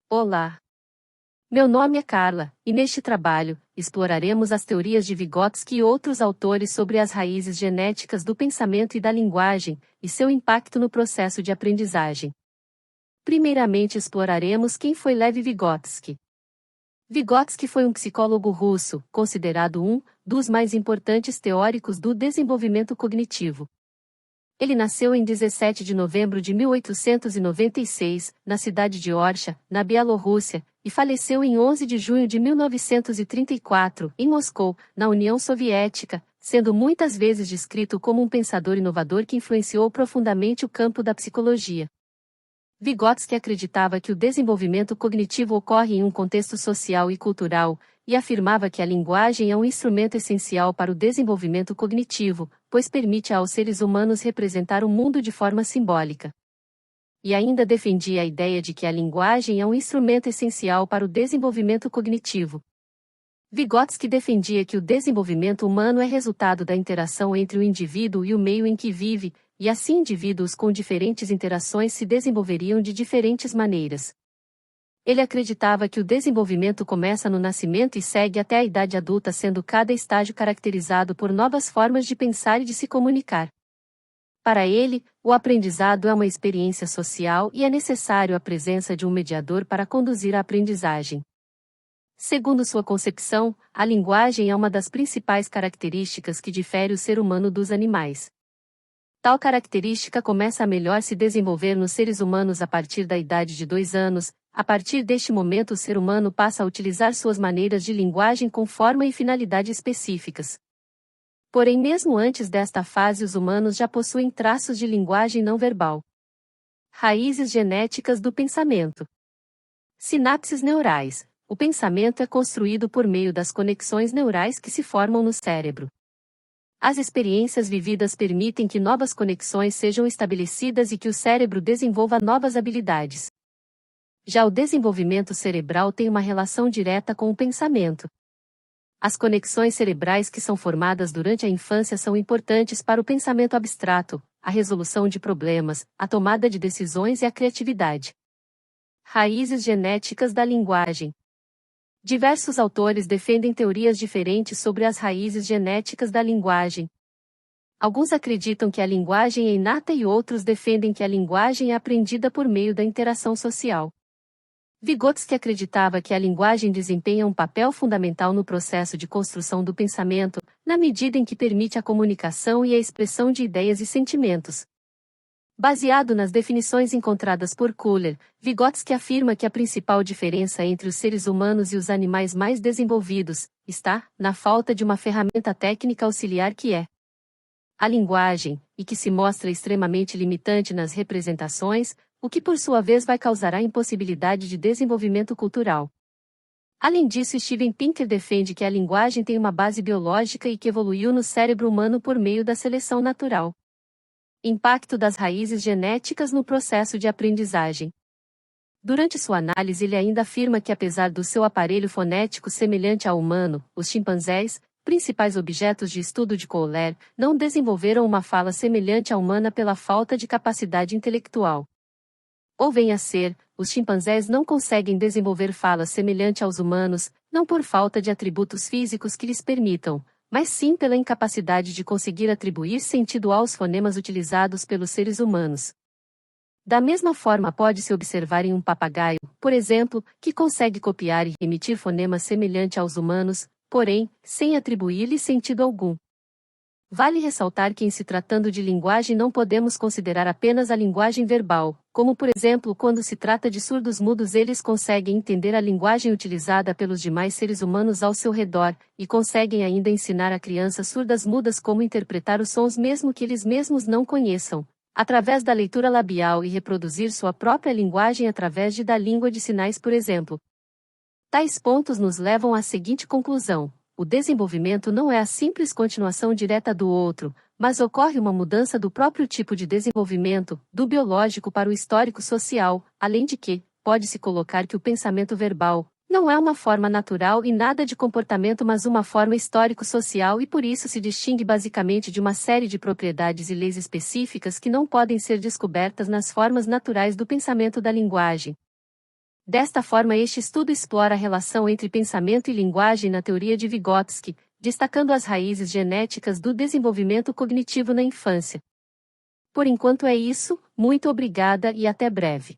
Olá! Meu nome é Carla, e neste trabalho, exploraremos as teorias de Vygotsky e outros autores sobre as raízes genéticas do pensamento e da linguagem, e seu impacto no processo de aprendizagem. Primeiramente exploraremos quem foi Lev Vygotsky. Vygotsky foi um psicólogo russo, considerado um dos mais importantes teóricos do desenvolvimento cognitivo. Ele nasceu em 17 de novembro de 1896, na cidade de Orsha, na Bielorrússia, e faleceu em 11 de junho de 1934, em Moscou, na União Soviética, sendo muitas vezes descrito como um pensador inovador que influenciou profundamente o campo da psicologia. Vygotsky acreditava que o desenvolvimento cognitivo ocorre em um contexto social e cultural, e afirmava que a linguagem é um instrumento essencial para o desenvolvimento cognitivo, pois permite aos seres humanos representar o mundo de forma simbólica. E ainda defendia a ideia de que a linguagem é um instrumento essencial para o desenvolvimento cognitivo. Vygotsky defendia que o desenvolvimento humano é resultado da interação entre o indivíduo e o meio em que vive, e assim indivíduos com diferentes interações se desenvolveriam de diferentes maneiras. Ele acreditava que o desenvolvimento começa no nascimento e segue até a idade adulta, sendo cada estágio caracterizado por novas formas de pensar e de se comunicar. Para ele, o aprendizado é uma experiência social e é necessário a presença de um mediador para conduzir a aprendizagem. Segundo sua concepção, a linguagem é uma das principais características que difere o ser humano dos animais. Tal característica começa a melhor se desenvolver nos seres humanos a partir da idade de 2 anos. A partir deste momento o ser humano passa a utilizar suas maneiras de linguagem com forma e finalidade específicas. Porém, mesmo antes desta fase, os humanos já possuem traços de linguagem não verbal. Raízes genéticas do pensamento. Sinapses neurais. O pensamento é construído por meio das conexões neurais que se formam no cérebro. As experiências vividas permitem que novas conexões sejam estabelecidas e que o cérebro desenvolva novas habilidades. Já o desenvolvimento cerebral tem uma relação direta com o pensamento. As conexões cerebrais que são formadas durante a infância são importantes para o pensamento abstrato, a resolução de problemas, a tomada de decisões e a criatividade. Raízes genéticas da linguagem. Diversos autores defendem teorias diferentes sobre as raízes genéticas da linguagem. Alguns acreditam que a linguagem é inata e outros defendem que a linguagem é aprendida por meio da interação social. Vygotsky acreditava que a linguagem desempenha um papel fundamental no processo de construção do pensamento, na medida em que permite a comunicação e a expressão de ideias e sentimentos. Baseado nas definições encontradas por Kuller, Vygotsky afirma que a principal diferença entre os seres humanos e os animais mais desenvolvidos está na falta de uma ferramenta técnica auxiliar que é a linguagem, e que se mostra extremamente limitante nas representações, o que por sua vez vai causar a impossibilidade de desenvolvimento cultural. Além disso, Steven Pinker defende que a linguagem tem uma base biológica e que evoluiu no cérebro humano por meio da seleção natural. Impacto das raízes genéticas no processo de aprendizagem. Durante sua análise, ele ainda afirma que apesar do seu aparelho fonético semelhante ao humano, os chimpanzés, principais objetos de estudo de Kohler, não desenvolveram uma fala semelhante à humana pela falta de capacidade intelectual. Ou venha a ser, os chimpanzés não conseguem desenvolver fala semelhante aos humanos, não por falta de atributos físicos que lhes permitam, mas sim pela incapacidade de conseguir atribuir sentido aos fonemas utilizados pelos seres humanos. Da mesma forma, pode-se observar em um papagaio, por exemplo, que consegue copiar e emitir fonemas semelhantes aos humanos, porém, sem atribuir-lhe sentido algum. Vale ressaltar que, em se tratando de linguagem, não podemos considerar apenas a linguagem verbal, como por exemplo quando se trata de surdos-mudos, eles conseguem entender a linguagem utilizada pelos demais seres humanos ao seu redor, e conseguem ainda ensinar a crianças surdas-mudas como interpretar os sons mesmo que eles mesmos não conheçam, através da leitura labial e reproduzir sua própria linguagem através da língua de sinais, por exemplo. Tais pontos nos levam à seguinte conclusão: o desenvolvimento não é a simples continuação direta do outro, mas ocorre uma mudança do próprio tipo de desenvolvimento, do biológico para o histórico-social, além de que, pode-se colocar que o pensamento verbal não é uma forma natural e nada de comportamento, mas uma forma histórico-social, e por isso se distingue basicamente de uma série de propriedades e leis específicas que não podem ser descobertas nas formas naturais do pensamento da linguagem. Desta forma, este estudo explora a relação entre pensamento e linguagem na teoria de Vygotsky, destacando as raízes genéticas do desenvolvimento cognitivo na infância. Por enquanto é isso, muito obrigada e até breve.